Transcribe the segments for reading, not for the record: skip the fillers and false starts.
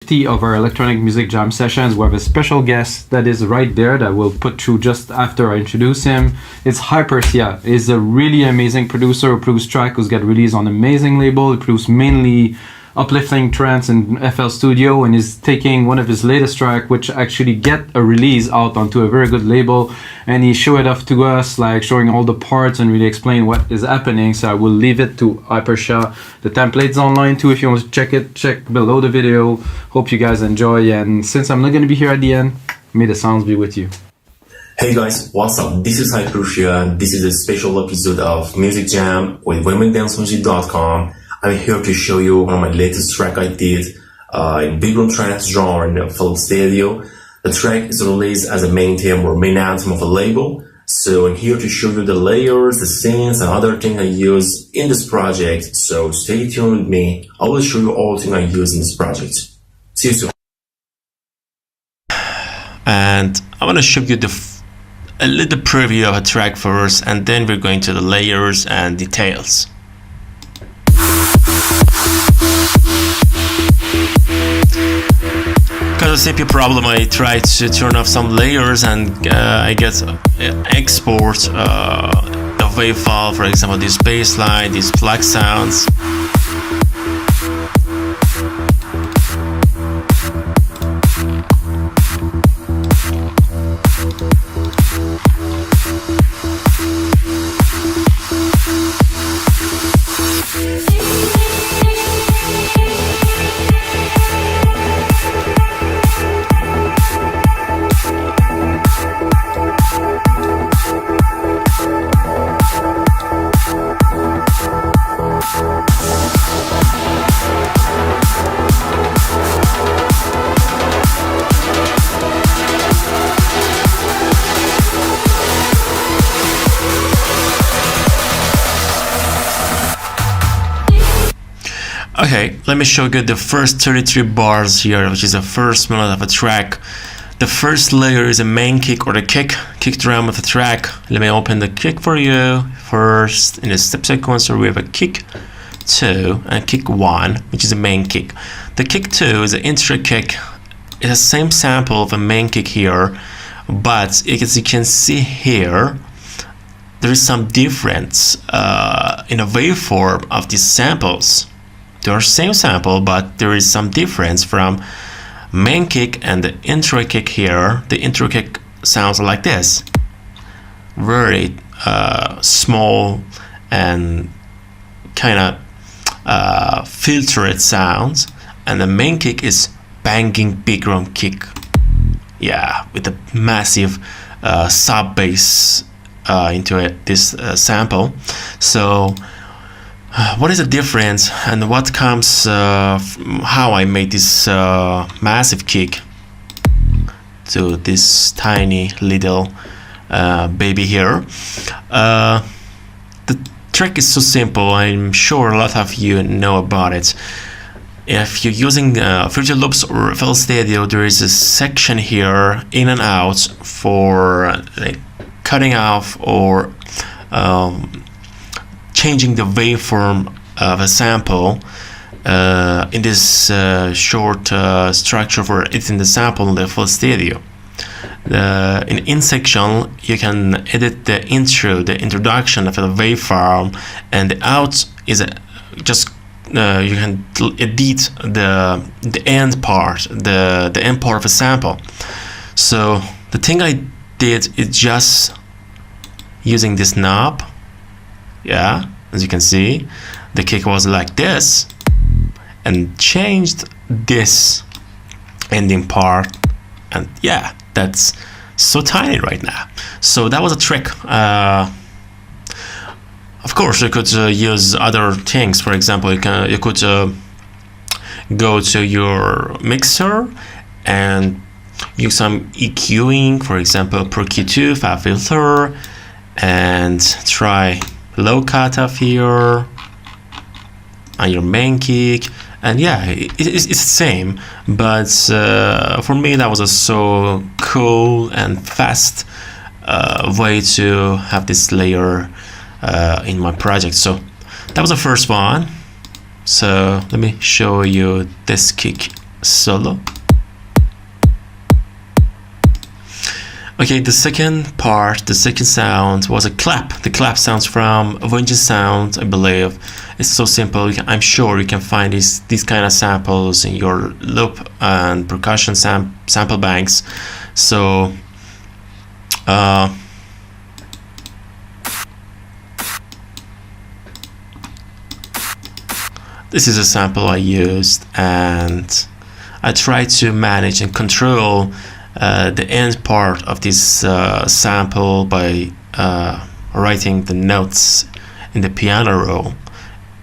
50 of our electronic music jam sessions. We have a special guest that is right there that we'll put through just after I introduce him. It's Hypersia. He's a really amazing producer who produced track who's got released on an amazing label. He produced mainly Uplifting Trance in FL Studio, and is taking one of his latest track, which actually get a release out onto a very good label, and he showed it off to us, like showing all the parts and really explain what is happening. So I will leave it to Hypersia. The template's online too if you want to check it. Check below the video. Hope you guys enjoy, and since I'm not going to be here at the end, may the sounds be with you. Hey guys, what's up? This is Hypersia. This is a special episode of Music Jam with womendancemusic.com. I'm here to show you one of my latest track I did in big room trance genre in the FL Studio. The track is released as a main theme or main anthem of a label. So I'm here to show you the layers, the scenes, and other things I use in this project. So stay tuned with me. I will show you all the things I use in this project. See you soon. And I want to show you a little preview of a track first, and then we're going to the layers and details. Because of CPU problem, I tried to turn off some layers, and I get export the wave file, for example this bass line, these flag sounds. Okay, let me show you the first 33 bars here, which is the first melody of a track. The first layer is a main kick or the kick drum of the track. Let me open the kick for you. First, in the step sequencer, we have a kick 2 and kick 1, which is a main kick. The kick 2 is an intro kick. It's the same sample of a main kick here, but as you can see here, there is some difference in the waveform of these samples. They are same sample, but there is some difference from main kick and the intro kick here. The intro kick sounds like this, very small and kind of filtered sounds, and the main kick is banging big drum kick, yeah, with a massive sub bass into it, this sample. So what is the difference, and what comes how I made this massive kick to this tiny little baby here? The track is so simple. I'm sure a lot of you know about it. If you're using Virtual Loops or FL Studio, there is a section here in and out for like cutting off or changing the waveform of a sample in this short structure for editing the sample in the FL Studio. In section, you can edit the intro, the introduction of the waveform, and the out is just you can edit the end part, the end part of a sample. So the thing I did is just using this knob. Yeah, as you can see, the kick was like this, and changed this ending part, and yeah, that's so tiny right now. So that was a trick. Of course, you could use other things. For example, you could go to your mixer and use some EQing, for example, Pro Q2, Fab Filter, and try low cutoff here on your main kick, and yeah, it's the same, but for me that was a so cool and fast way to have this layer in my project. So that was the first one. So let me show you this kick solo. Okay, the second part, the second sound was a clap. The clap sounds from Vengeance Sound, I believe. It's so simple. I'm sure you can find these kind of samples in your loop and percussion sample banks. So this is a sample I used, and I tried to manage and control the end part of this sample by writing the notes in the piano roll.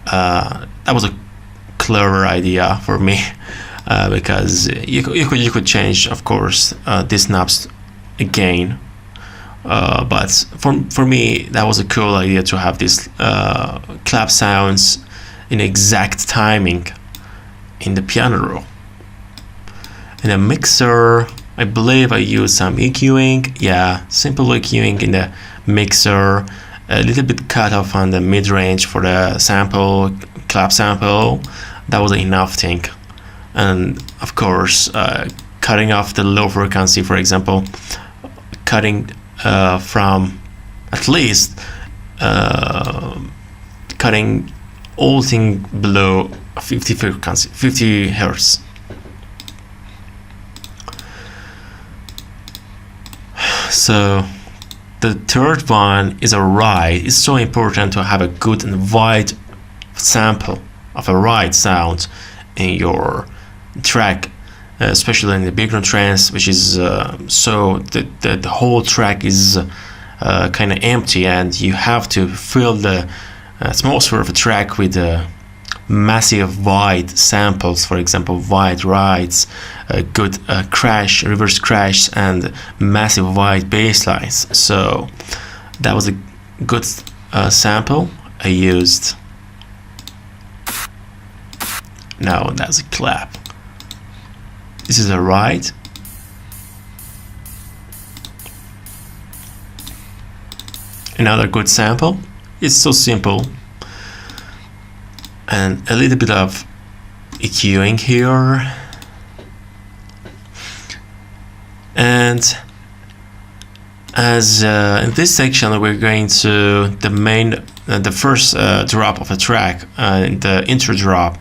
That was a clever idea for me, because you could change, of course, these knobs again, but for me that was a cool idea to have these clap sounds in exact timing in the piano roll. In a mixer, I believe I used some EQing. Yeah, simple EQing in the mixer, a little bit cut off on the mid-range for the sample, clap sample. That was enough thing. And of course, cutting off the low frequency, for example, cutting from at least cutting all thing below 50 frequency, 50 hertz. So the third one is a ride. It's so important to have a good and wide sample of a ride sound in your track, especially in the background trance, which is so the whole track is kind of empty, and you have to fill the atmosphere of a track with massive wide samples, for example wide rides, good crash, reverse crash, and massive wide bass lines. So that was a good sample I used. Now that's a clap. This is a ride. Another good sample. It's so simple. And a little bit of EQing here, and as in this section we're going to the first drop of a track, the intro drop,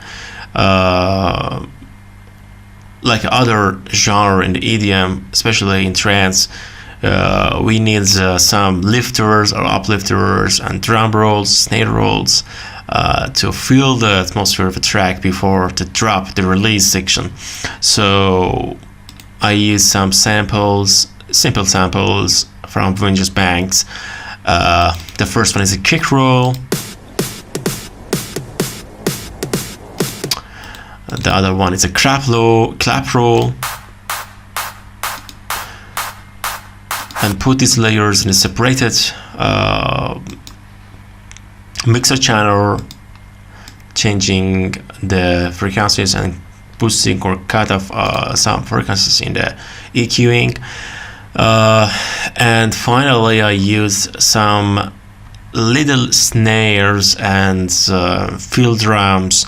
like other genre in the EDM, especially in trance. We need some lifters or uplifters and drum rolls, snare rolls, to feel the atmosphere of a track before the drop, the release section. So I use some samples, simple samples from Vengeance banks. The first one is a kick roll. The other one is a clap roll. And put these layers in a separated mixer channel, changing the frequencies and boosting or cut off some frequencies in the EQing. And finally I used some little snares and field drums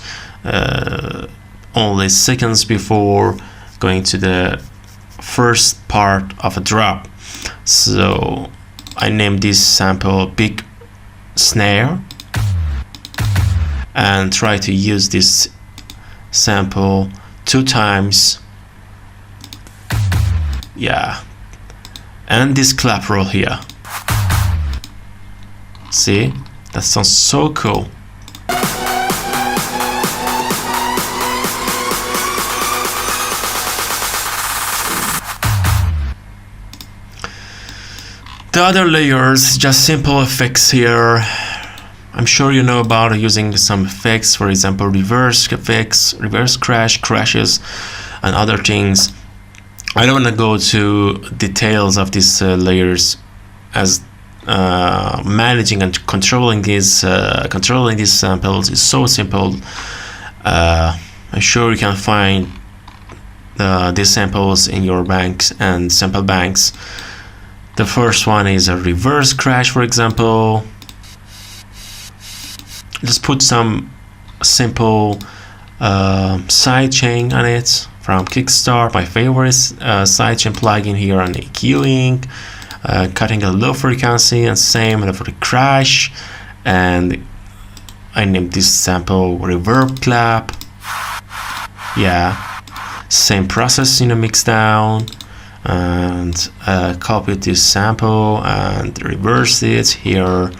only seconds before going to the first part of a drop. So I named this sample Big Snare and try to use this sample 2 times. Yeah, and this clap roll here. See, that sounds so cool. The other layers, just simple effects here. I'm sure you know about using some effects, for example reverse effects, reverse crashes, and other things. I don't want to go to details of these layers, as managing and controlling these samples is so simple. I'm sure you can find these samples in your banks and sample banks. The first one is a reverse crash, for example. Just put some simple side chain on it, from Kickstart, my favorite sidechain plugin here on EQing, cutting a low frequency, and same for the crash. And I named this sample reverb clap. Yeah, same process in a mix down, and copied this sample and reversed it here.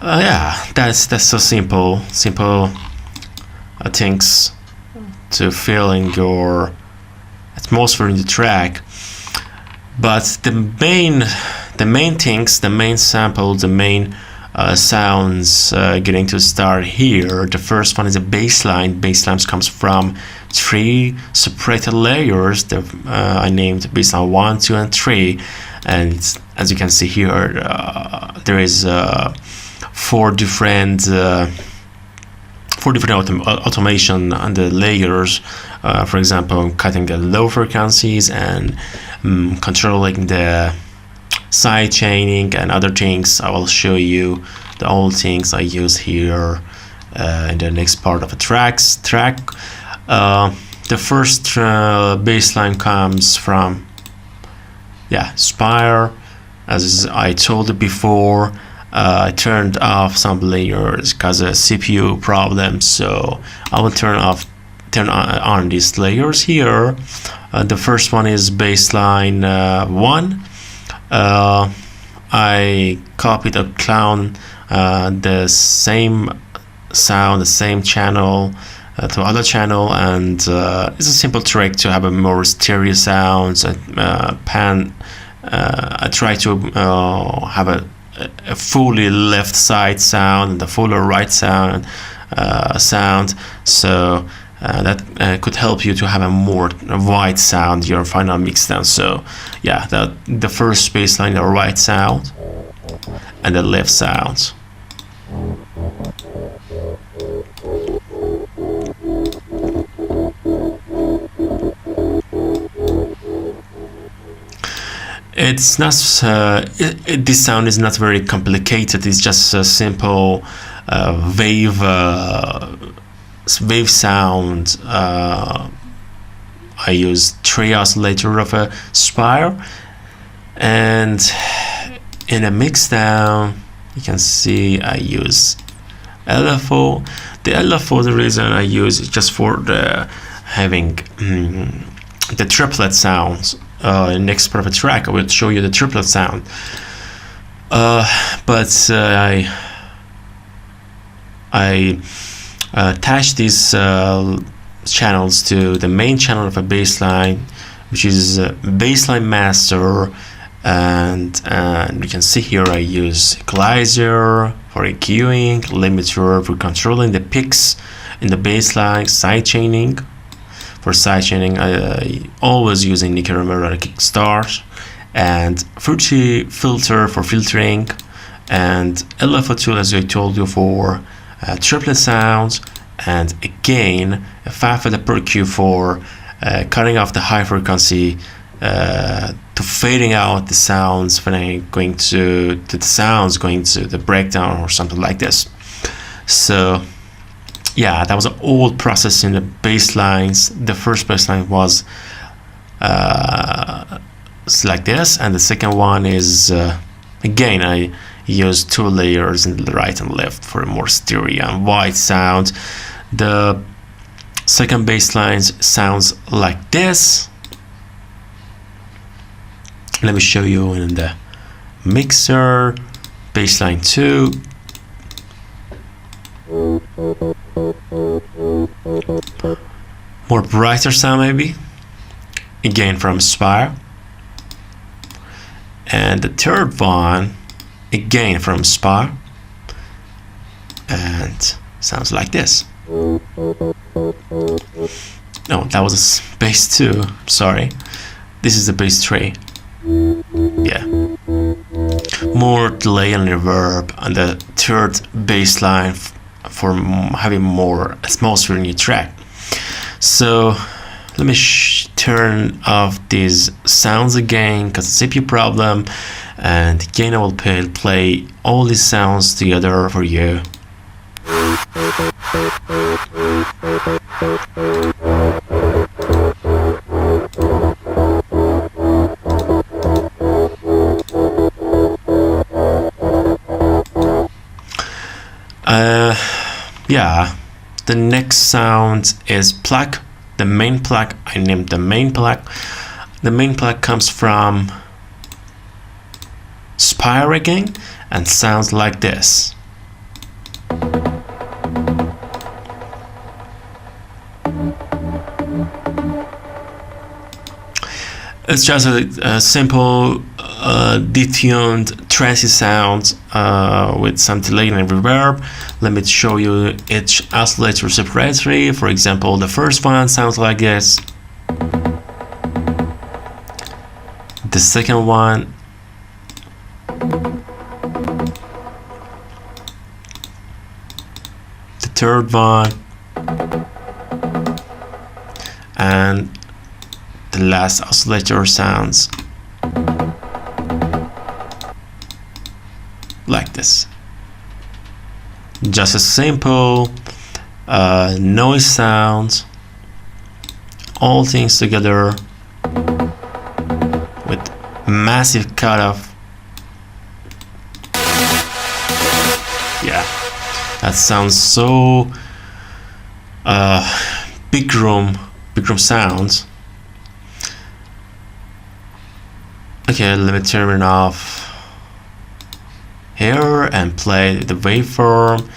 Yeah, that's so simple things to fill in your atmosphere in the track. But the main things, the main sample, the main sounds getting to start here. The first one is a bass line. Bass lines comes from 3 separated layers. I named bass line 1, 2, and 3, and as you can see here, there is 4 different automation on the layers. For example, cutting the low frequencies and controlling the side chaining and other things. I will show you the all things I use here in the next part of the track. The first bass line comes from Spire. As I told you before, I turned off some layers because of CPU problems, so I will turn on these layers here. The first one is bassline 1. I copied a clone the same sound, the same channel to other channel, and it's a simple trick to have a more stereo sounds. I try to have a fully left side sound and the fuller right sound so that could help you to have a more wide sound your final mix down. So yeah, the first bassline, the right sound, and the left sound. It's not this sound is not very complicated. It's just a simple wave sound. I use 3 oscillator of a Spire, and in a mix down you can see I use LFO. The LFO, the reason I use is just for the having the triplet sounds. Next part of the track I will show you the triplet sound, but I attach these channels to the main channel of a bassline, which is bassline master, and you can see here I use equalizer for EQing, limiter for controlling the peaks in the bassline, side chaining. For side chaining, I always using Nicky Romero and Kickstart, and Fruity filter for filtering, and LFO tool, as I told you, for triplet sounds, and again a FFA per Q for cutting off the high frequency to fading out the sounds when I'm going to the sounds going to the breakdown or something like this. So yeah, that was an old process in the bass lines. The first bass line was like this, and the second one is again I use 2 layers in the right and left for a more stereo and wide sound. The second bass line sounds like this. Let me show you in the mixer. Bassline 2. More brighter sound maybe, again from Spire. And the third one again from Spire, and sounds like this. No, that was a bass 2, sorry. This is the bass 3. Yeah, more delay and reverb on the third bass line for having more atmosphere in your track. So let me turn off these sounds again because it's a CPU problem, and again I will play all these sounds together for you. Yeah, the next sound is pluck. The main pluck, I named the main pluck. The main pluck comes from Spire rigging and sounds like this. It's just a simple detuned trancey sound with some delay and reverb. Let me show you each oscillator separately. For example, the first one sounds like this. The second one. The third one. And the last oscillator sounds like this. Just a simple noise sound, all things together with massive cutoff. Yeah, that sounds so big room sounds. Okay, let me turn it off here and play the waveform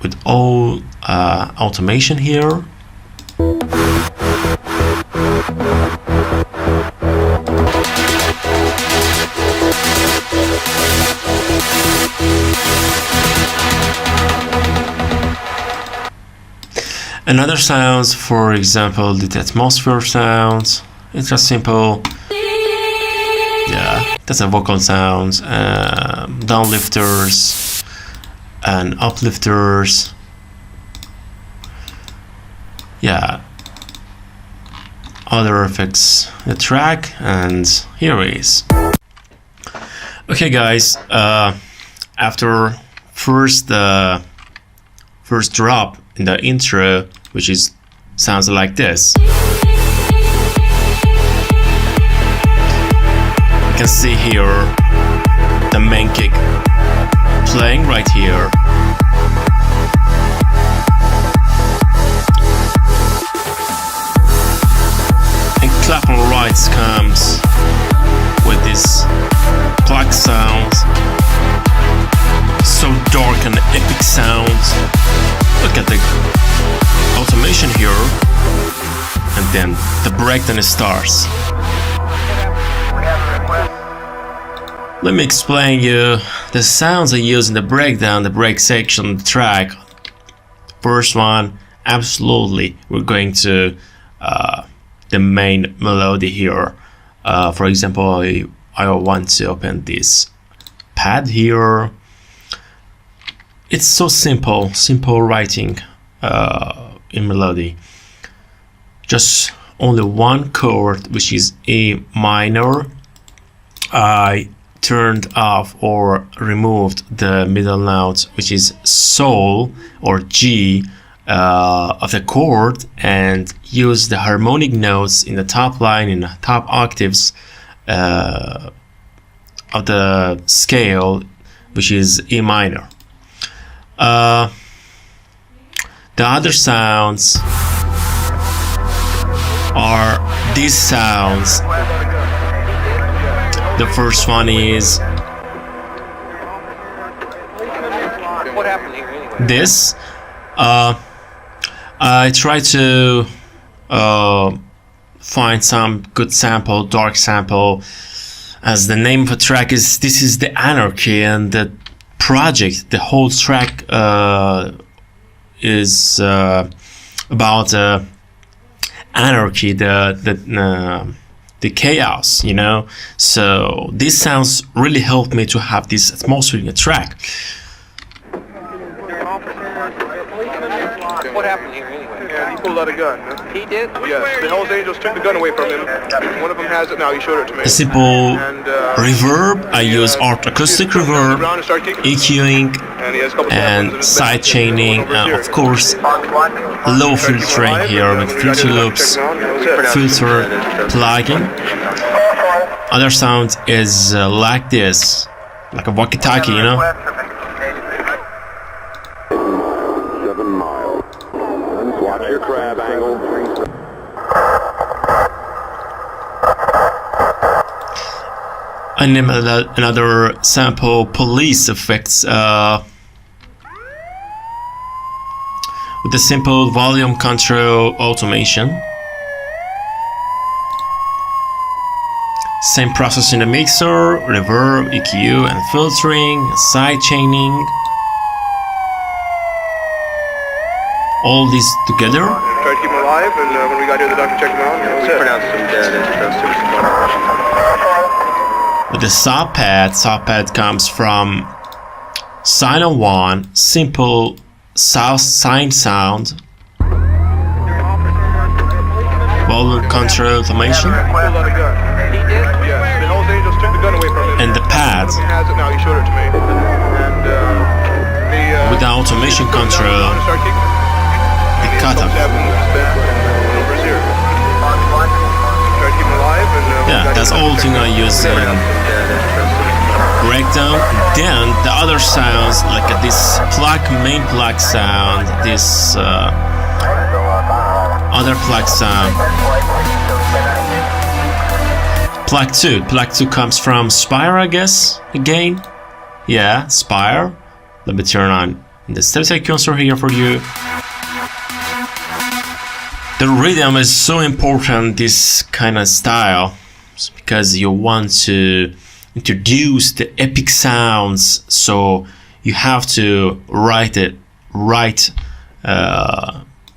with all automation here. Another sounds, for example, the atmosphere sounds. It's just simple. Yeah, that's a vocal sounds, downlifters and uplifters. Yeah, other effects, the track, and here it is. Okay, guys. After first drop in the intro, which is sounds like this. You can see here the main kick playing right here. And clap on rights comes with this pluck sound, so dark and epic sounds. Look at the automation here, and then the breakdown starts. Let me explain you the sounds I use in the breakdown, the break section of the track. First one, absolutely, we're going to the main melody here. For example, I want to open this pad here. It's so simple writing in melody. Just only one chord, which is A minor. I turned off or removed the middle note, which is Sol or G of the chord, and used the harmonic notes in the top line, in the top octaves of the scale, which is E minor. The other sounds are these sounds. The first one is this. I try to find some good sample, dark sample, as the name of the track is This Is The Anarchy, and the project, the whole track is about anarchy, the chaos, you know. So these sounds really helped me to have this atmosphere in the track. What happened here anyway? Yeah, he pulled out a gun. He did? Yes, the Hells Angels took the gun away from him. One of them has it now, he showed it to me. A simple reverb, I use art acoustic reverb, EQing, and side chaining, of course low filtering here with filter loops, filter plugin. Other sound is like this, like a walkie-talkie, you know. I name another sample police effects with the simple volume control automation. Same process in the mixer, reverb, EQ and filtering, side chaining. All these together. Try to keep him alive, and when we got here, the doctor checked him out, and we pronounced him dead. With the saw pad comes from Sino 1, simple south sine sound, volume control automation, and the pad with the automation control, the cutoff. Yeah, that's all thing I use in breakdown. Then the other sounds, like this main plug sound, this other plug sound. Plug 2 comes from Spire, I guess, again. Yeah, Spire. Let me turn on the static cursor here for you. The rhythm is so important, this kind of style, because you want to introduce the epic sounds, so you have to write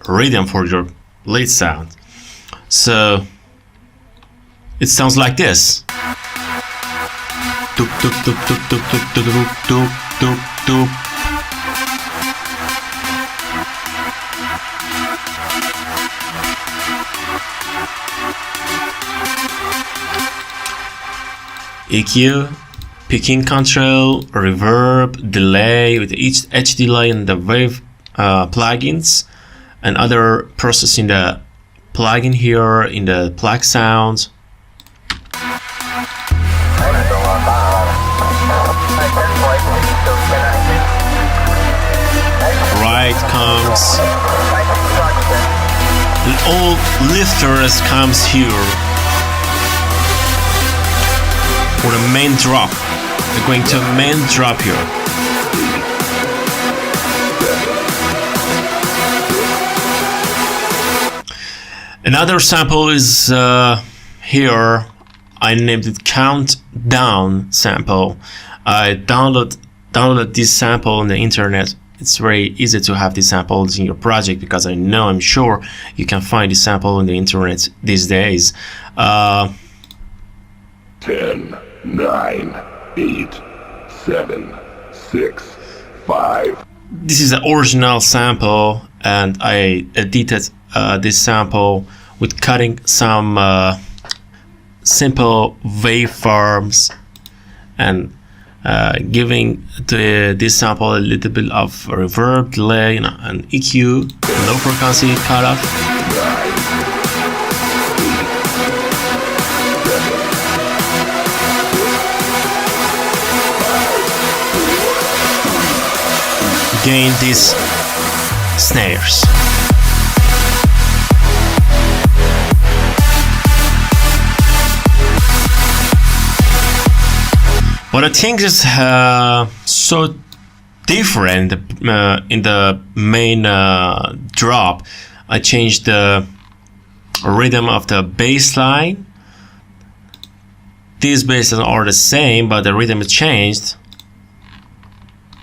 rhythm for your lead sound. So it sounds like this. Doop, doop, doop, doop, doop, doop, doop, doop, doop, doop. EQ, picking control, reverb, delay with each edge delay in the wave plugins, and other processing the plugin here in the plug sound. Right comes, and all lifters comes here. For the main drop, we're going to main drop here. Another sample is here. I named it Countdown sample. I downloaded this sample on the internet. It's very easy to have these samples in your project, because I'm sure you can find this sample on the internet these days. 10, 9, 8, 7, 6, 5. This is the original sample, and I edited this sample with cutting some simple waveforms and giving this sample a little bit of reverb, delay, and EQ, low frequency cutoff. Gain these snares. But I think it's so different in the main drop. I changed the rhythm of the bass line. These basses are the same, but the rhythm is changed.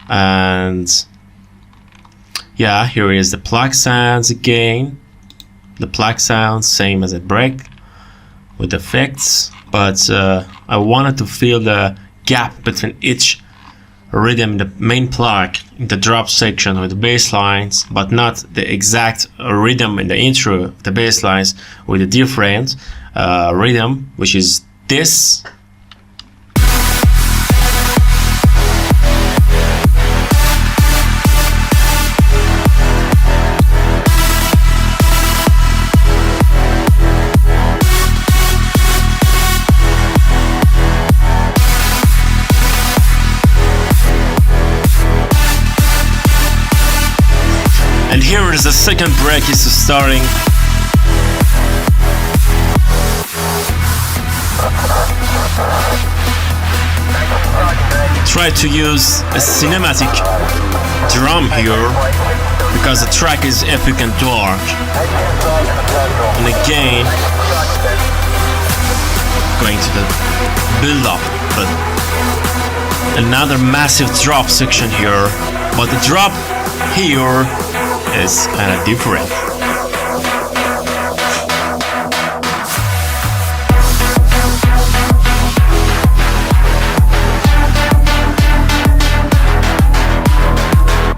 And yeah, here is the plug sounds again. The plug sounds same as a break with effects, but I wanted to feel the gap between each rhythm in the main plug in the drop section with the bass lines, but not the exact rhythm in the intro of the bass lines, with a different rhythm, which is this. And here is the second break is starting. tried to use a cinematic drum here because the track is epic and dark. And again, going to the build up, but another massive drop section here, but the drop here is kind of different.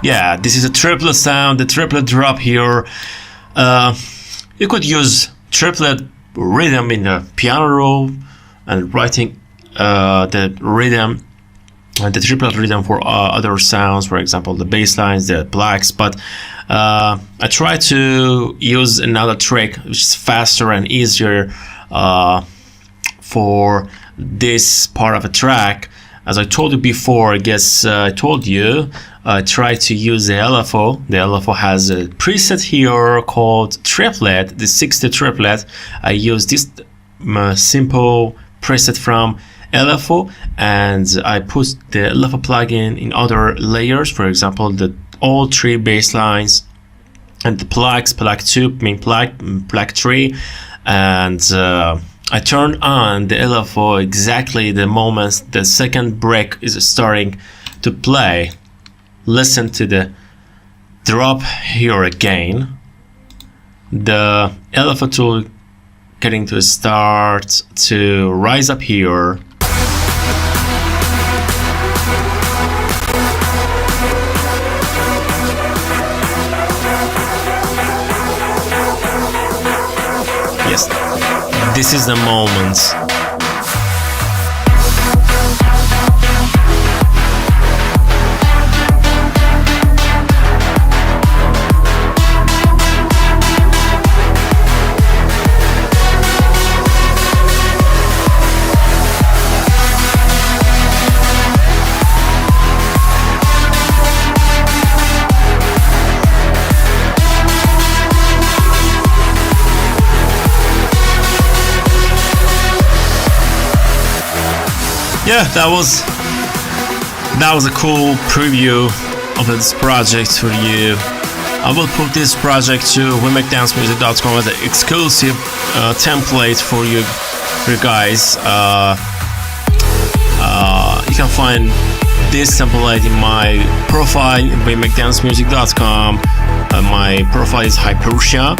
Yeah, this is a triplet sound, the triplet drop here. You could use triplet rhythm in the piano roll and writing the rhythm, the triplet rhythm for other sounds, for example the bass lines, the blacks, but I try to use another trick which is faster and easier for this part of a track. As I told you before, I guess I told you, I try to use the LFO. The LFO has a preset here called triplet, the 60 triplet. I use this simple preset from LFO, and I put the LFO plugin in other layers, for example all three bass lines and the plugs, plug 2, main plug, plug 3, and I turn on the LFO exactly the moment the second break is starting to play. Listen to the drop here again. The LFO tool getting to start to rise up here. Yes, this is the moment. Yeah, that was a cool preview of this project for you. I will put this project to wemakedancemusic.com as an exclusive template for you guys. You can find this template in my profile at wemakedancemusic.com. My profile is Hypersia,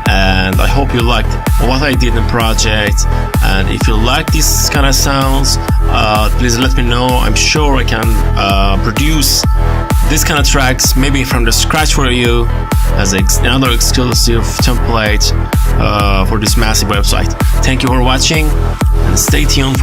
and I hope you liked what I did in the project. And if you like this kind of sounds, please let me know. I'm sure I can produce this kind of tracks maybe from the scratch for you as another exclusive template for this massive website. Thank you for watching, and stay tuned for